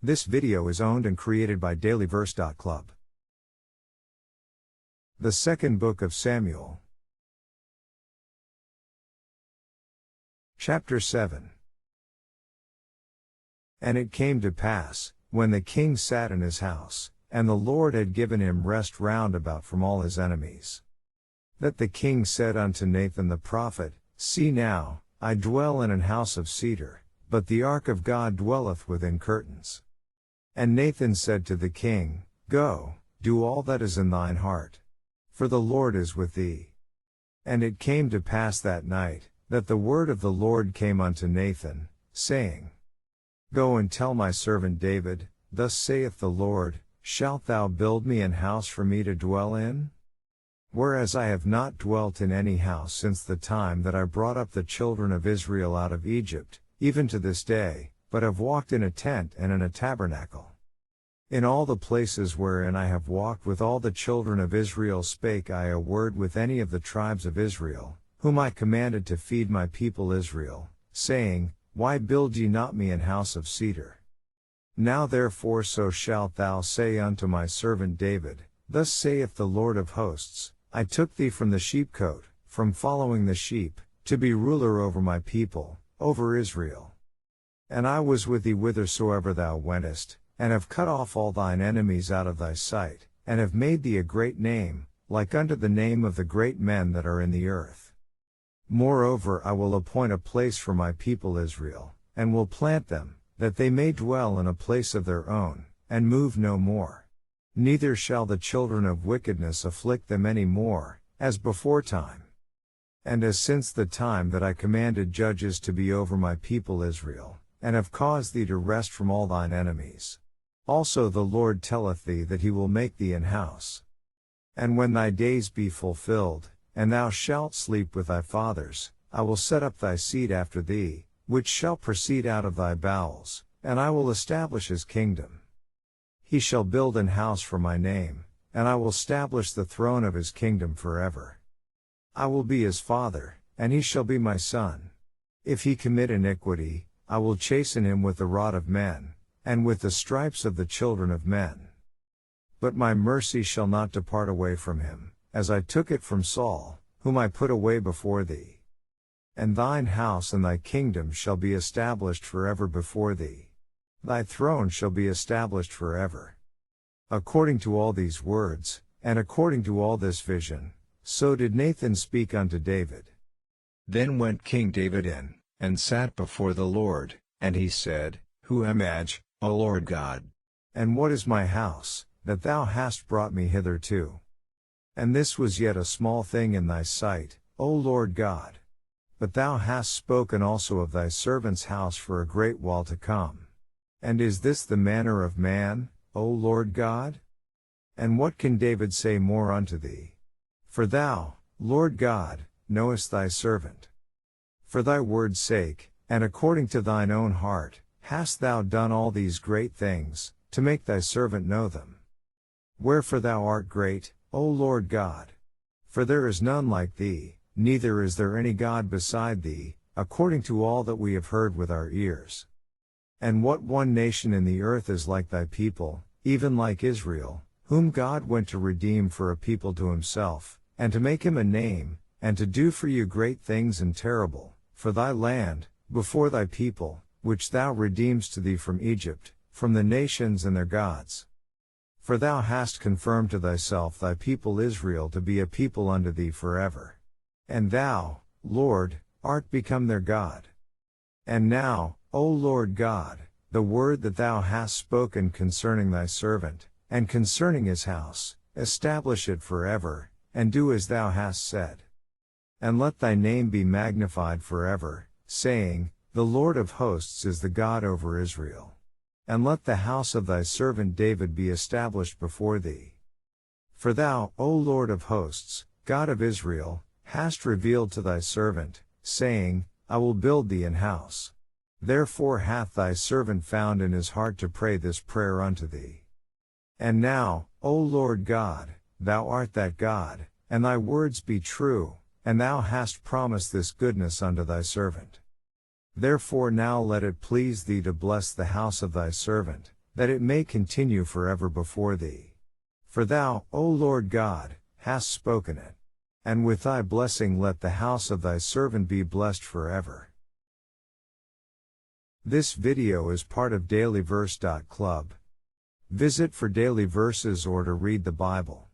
This video is owned and created by dailyverse.club. The Second Book of Samuel. Chapter 7. And it came to pass, when the king sat in his house, and the Lord had given him rest round about from all his enemies, that the king said unto Nathan the prophet, See now, I dwell in an house of cedar, but the ark of God dwelleth within curtains. And Nathan said to the king, Go, do all that is in thine heart, for the Lord is with thee. And it came to pass that night, that the word of the Lord came unto Nathan, saying, Go and tell my servant David, Thus saith the Lord, Shalt thou build me an house for me to dwell in? Whereas I have not dwelt in any house since the time that I brought up the children of Israel out of Egypt, even to this day, but have walked in a tent and in a tabernacle. In all the places wherein I have walked with all the children of Israel spake I a word with any of the tribes of Israel, whom I commanded to feed my people Israel, saying, Why build ye not me an house of cedar? Now therefore so shalt thou say unto my servant David, Thus saith the Lord of hosts, I took thee from the sheepcote, from following the sheep, to be ruler over my people, over Israel. And I was with thee whithersoever thou wentest, and have cut off all thine enemies out of thy sight, and have made thee a great name, like unto the name of the great men that are in the earth. Moreover I will appoint a place for my people Israel, and will plant them, that they may dwell in a place of their own, and move no more. Neither shall the children of wickedness afflict them any more, as beforetime. And as since the time that I commanded judges to be over my people Israel, and have caused thee to rest from all thine enemies. Also the Lord telleth thee that he will make thee an house. And when thy days be fulfilled, and thou shalt sleep with thy fathers, I will set up thy seed after thee, which shall proceed out of thy bowels, and I will establish his kingdom. He shall build an house for my name, and I will establish the throne of his kingdom forever. I will be his father, and he shall be my son. If he commit iniquity, I will chasten him with the rod of men, and with the stripes of the children of men. But my mercy shall not depart away from him, as I took it from Saul, whom I put away before thee. And thine house and thy kingdom shall be established forever before thee. Thy throne shall be established forever. According to all these words, and according to all this vision, so did Nathan speak unto David. Then went King David in, and sat before the Lord, and he said, Who am I, O Lord God? And what is my house, that thou hast brought me hitherto? And this was yet a small thing in thy sight, O Lord God. But thou hast spoken also of thy servant's house for a great while to come. And is this the manner of man, O Lord God? And what can David say more unto thee? For thou, Lord God, knowest thy servant. For thy word's sake, and according to thine own heart, hast thou done all these great things, to make thy servant know them. Wherefore thou art great, O Lord God. For there is none like thee, neither is there any God beside thee, according to all that we have heard with our ears. And what one nation in the earth is like thy people, even like Israel, whom God went to redeem for a people to himself, and to make him a name, and to do for you great things and terrible, for thy land, before thy people, which thou redeemest to thee from Egypt, from the nations and their gods. For thou hast confirmed to thyself thy people Israel to be a people unto thee forever. And thou, Lord, art become their God. And now, O Lord God, the word that thou hast spoken concerning thy servant, and concerning his house, establish it forever, and do as thou hast said. And let thy name be magnified forever, saying, The Lord of hosts is the God over Israel. And let the house of thy servant David be established before thee. For thou, O Lord of hosts, God of Israel, hast revealed to thy servant, saying, I will build thee an house. Therefore hath thy servant found in his heart to pray this prayer unto thee. And now, O Lord God, thou art that God, and thy words be true, and thou hast promised this goodness unto thy servant. Therefore now let it please thee to bless the house of thy servant, that it may continue forever before thee. For thou, O Lord God, hast spoken it. And with thy blessing let the house of thy servant be blessed forever. This video is part of dailyverse.club. Visit for daily verses or to read the Bible.